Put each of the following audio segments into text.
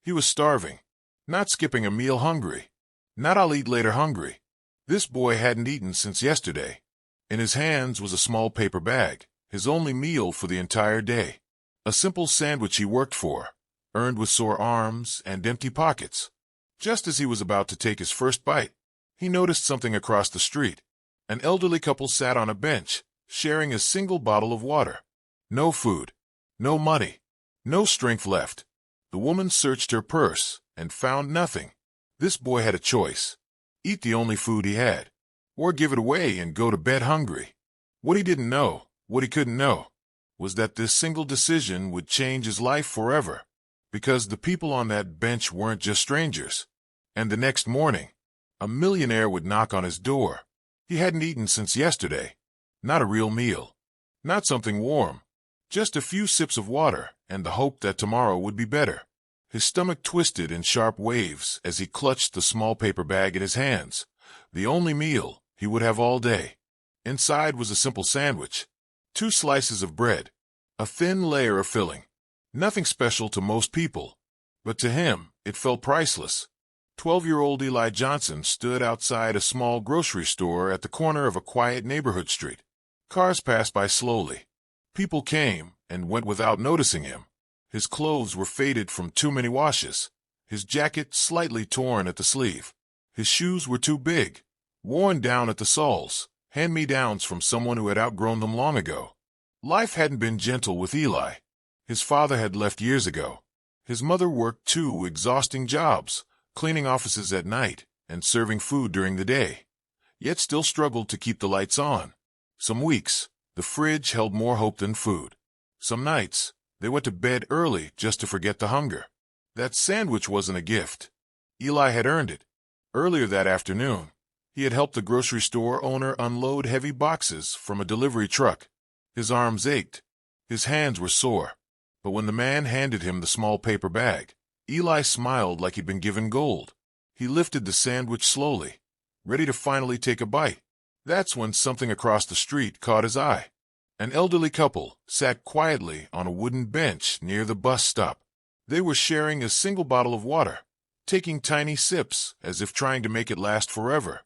He was starving, not skipping a meal hungry, not I'll eat later hungry. This boy hadn't eaten since yesterday. In his hands was a small paper bag, his only meal for the entire day. A simple sandwich he worked for, earned with sore arms and empty pockets. Just as he was about to take his first bite, he noticed something across the street. An elderly couple sat on a bench, sharing a single bottle of water. No food, no money, no strength left. The woman searched her purse and found nothing. This boy had a choice: eat the only food he had, or give it away and go to bed hungry. What he didn't know, what he couldn't know, was that this single decision would change his life forever, because the people on that bench weren't just strangers. And the next morning, a millionaire would knock on his door. He hadn't eaten since yesterday. Not a real meal. Not something warm. Just a few sips of water and the hope that tomorrow would be better. His stomach twisted in sharp waves as he clutched the small paper bag in his hands, the only meal he would have all day. Inside was a simple sandwich, 2 slices of bread, a thin layer of filling. Nothing special to most people, but to him it felt priceless. 12-year-old Eli Johnson stood outside a small grocery store at the corner of a quiet neighborhood street. Cars passed by slowly. People came and went without noticing him. His clothes were faded from too many washes, his jacket slightly torn at the sleeve. His shoes were too big, worn down at the soles, hand-me-downs from someone who had outgrown them long ago. Life hadn't been gentle with Eli. His father had left years ago. His mother worked 2 exhausting jobs, cleaning offices at night and serving food during the day, yet still struggled to keep the lights on. Some weeks, the fridge held more hope than food. Some nights, they went to bed early just to forget the hunger. That sandwich wasn't a gift. Eli had earned it. Earlier that afternoon, he had helped the grocery store owner unload heavy boxes from a delivery truck. His arms ached. His hands were sore. But when the man handed him the small paper bag, Eli smiled like he'd been given gold. He lifted the sandwich slowly, ready to finally take a bite. That's when something across the street caught his eye. An elderly couple sat quietly on a wooden bench near the bus stop. They were sharing a single bottle of water, taking tiny sips as if trying to make it last forever.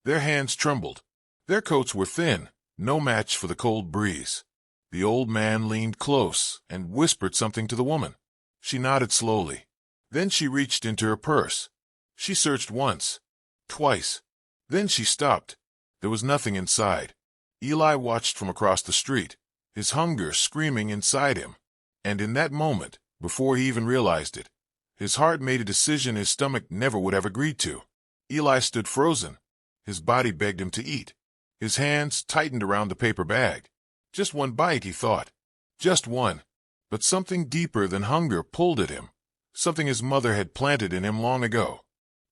Their hands trembled. Their coats were thin, no match for the cold breeze. The old man leaned close and whispered something to the woman. She nodded slowly. Then she reached into her purse. She searched once, twice. Then she stopped. There was nothing inside. Eli watched from across the street, his hunger screaming inside him. And in that moment, before he even realized it, his heart made a decision his stomach never would have agreed to. Eli stood frozen. His body begged him to eat. His hands tightened around the paper bag. Just one bite, he thought. Just one. But something deeper than hunger pulled at him. Something his mother had planted in him long ago.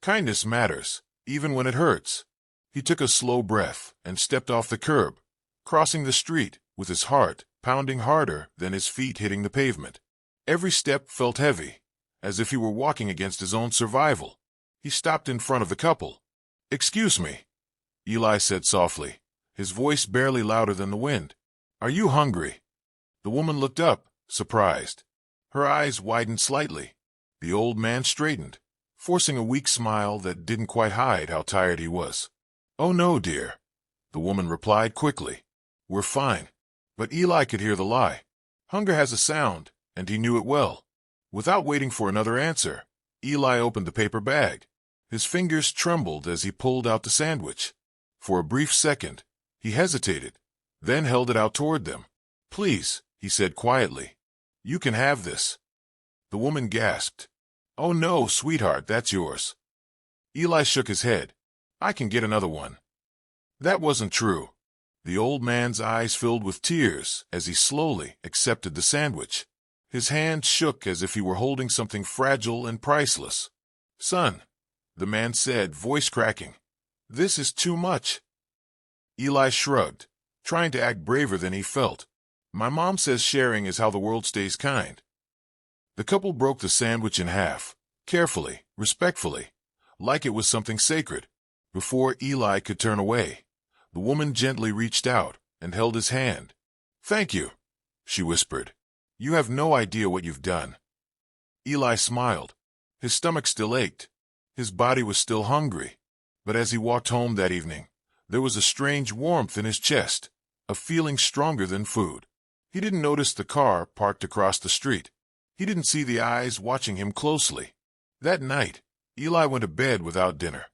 Kindness matters, even when it hurts. He took a slow breath and stepped off the curb, crossing the street with his heart pounding harder than his feet hitting the pavement. Every step felt heavy, as if he were walking against his own survival. He stopped in front of the couple. "Excuse me," Eli said softly, his voice barely louder than the wind. "Are you hungry?" The woman looked up, surprised. Her eyes widened slightly. The old man straightened, forcing a weak smile that didn't quite hide how tired he was. "Oh no, dear," the woman replied quickly. "We're fine." But Eli could hear the lie. Hunger has a sound, and he knew it well. Without waiting for another answer, Eli opened the paper bag. His fingers trembled as he pulled out the sandwich. For a brief second, he hesitated, then held it out toward them. "Please," he said quietly, "you can have this." The woman gasped. "Oh no, sweetheart, that's yours." Eli shook his head. "I can get another one." That wasn't true. The old man's eyes filled with tears as he slowly accepted the sandwich. His hand shook as if he were holding something fragile and priceless. "Son," the man said, voice cracking, "this is too much." Eli shrugged, trying to act braver than he felt. "My mom says sharing is how the world stays kind." The couple broke the sandwich in half, carefully, respectfully, like it was something sacred. Before Eli could turn away, the woman gently reached out and held his hand. "Thank you," she whispered. "You have no idea what you've done." Eli smiled. His stomach still ached. His body was still hungry. But as he walked home that evening, there was a strange warmth in his chest, a feeling stronger than food. He didn't notice the car parked across the street. He didn't see the eyes watching him closely. That night, Eli went to bed without dinner.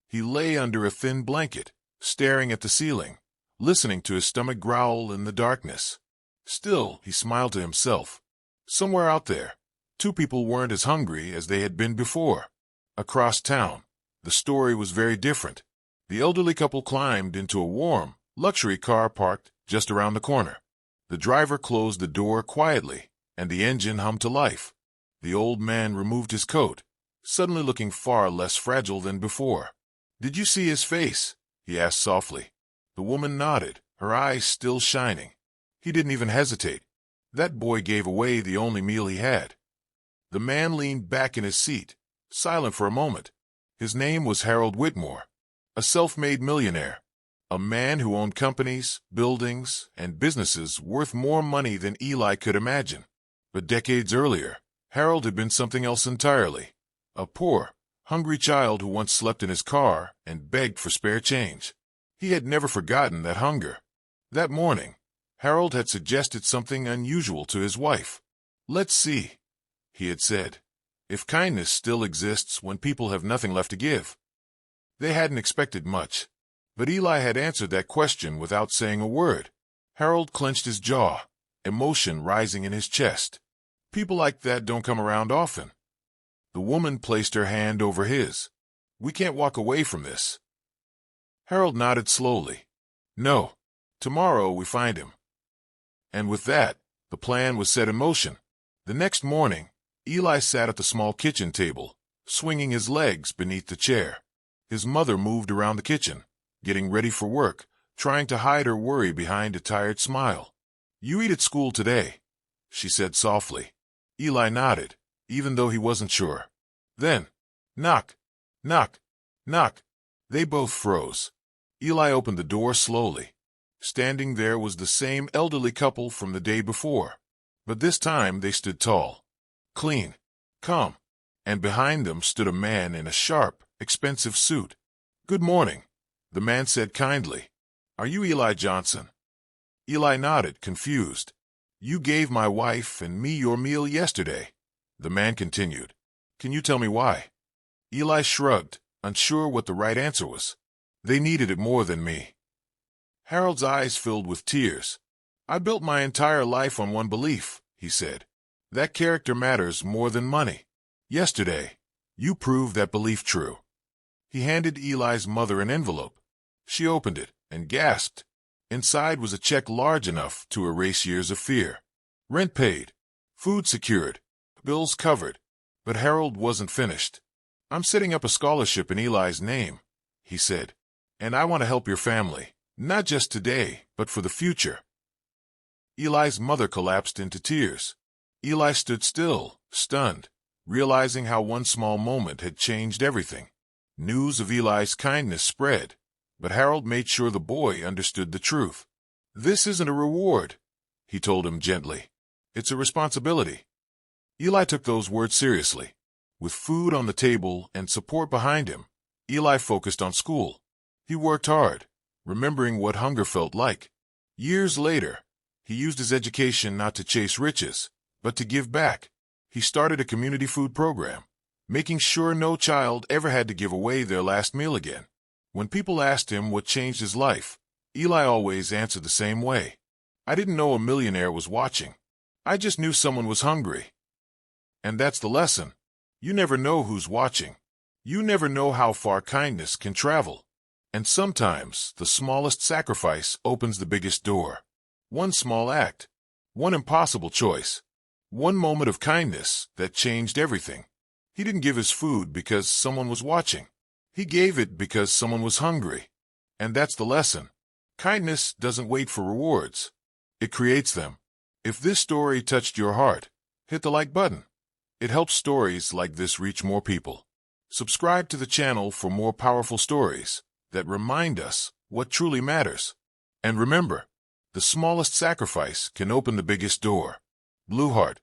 He lay under a thin blanket, staring at the ceiling, listening to his stomach growl in the darkness. Still, he smiled to himself. Somewhere out there, two people weren't as hungry as they had been before. Across town, the story was very different. The elderly couple climbed into a warm, luxury car parked just around the corner. The driver closed the door quietly, and the engine hummed to life. The old man removed his coat, suddenly looking far less fragile than before. "Did you see his face?" he asked softly. The woman nodded, her eyes still shining. He didn't even hesitate. That boy gave away the only meal he had. The man leaned back in his seat, silent for a moment. His name was Harold Whitmore, a self-made millionaire, a man who owned companies, buildings, and businesses worth more money than Eli could imagine. But decades earlier, Harold had been something else entirely. A poor, hungry child who once slept in his car and begged for spare change. He had never forgotten that hunger. That morning, Harold had suggested something unusual to his wife. "Let's see," he had said, "if kindness still exists when people have nothing left to give." They hadn't expected much, but Eli had answered that question without saying a word. Harold clenched his jaw, emotion rising in his chest. People like that don't come around often. The woman placed her hand over his. "We can't walk away from this." Harold nodded slowly. "No. Tomorrow we find him." And with that, the plan was set in motion. The next morning, Eli sat at the small kitchen table, swinging his legs beneath the chair. His mother moved around the kitchen, getting ready for work, trying to hide her worry behind a tired smile. "You eat at school today," she said softly. Eli nodded, even though he wasn't sure. Then, knock, knock, knock. They both froze. Eli opened the door slowly. Standing there was the same elderly couple from the day before, but this time they stood tall, clean, calm, and behind them stood a man in a sharp, expensive suit. "Good morning," the man said kindly. "Are you Eli Johnson?" Eli nodded, confused. "You gave my wife and me your meal yesterday," the man continued. "Can you tell me why?" Eli shrugged, unsure what the right answer was. "They needed it more than me." Harold's eyes filled with tears. "I built my entire life on one belief," he said. "That character matters more than money. Yesterday, you proved that belief true." He handed Eli's mother an envelope. She opened it and gasped. Inside was a check large enough to erase years of fear. Rent paid, food secured, bills covered. But Harold wasn't finished. "I'm setting up a scholarship in Eli's name," he said, "and I want to help your family. Not just today, but for the future." Eli's mother collapsed into tears. Eli stood still, stunned, realizing how one small moment had changed everything. News of Eli's kindness spread, but Harold made sure the boy understood the truth. "This isn't a reward," he told him gently. "It's a responsibility." Eli took those words seriously. With food on the table and support behind him, Eli focused on school. He worked hard, remembering what hunger felt like. Years later, he used his education not to chase riches, but to give back. He started a community food program, making sure no child ever had to give away their last meal again. When people asked him what changed his life, Eli always answered the same way. "I didn't know a millionaire was watching. I just knew someone was hungry." And that's the lesson. You never know who's watching. You never know how far kindness can travel. And sometimes the smallest sacrifice opens the biggest door. One small act, one impossible choice, one moment of kindness that changed everything. He didn't give his food because someone was watching. He gave it because someone was hungry. And that's the lesson. Kindness doesn't wait for rewards. It creates them. If this story touched your heart, hit the like button. It helps stories like this reach more people. Subscribe to the channel for more powerful stories that remind us what truly matters. And remember, the smallest sacrifice can open the biggest door. Blue Heart.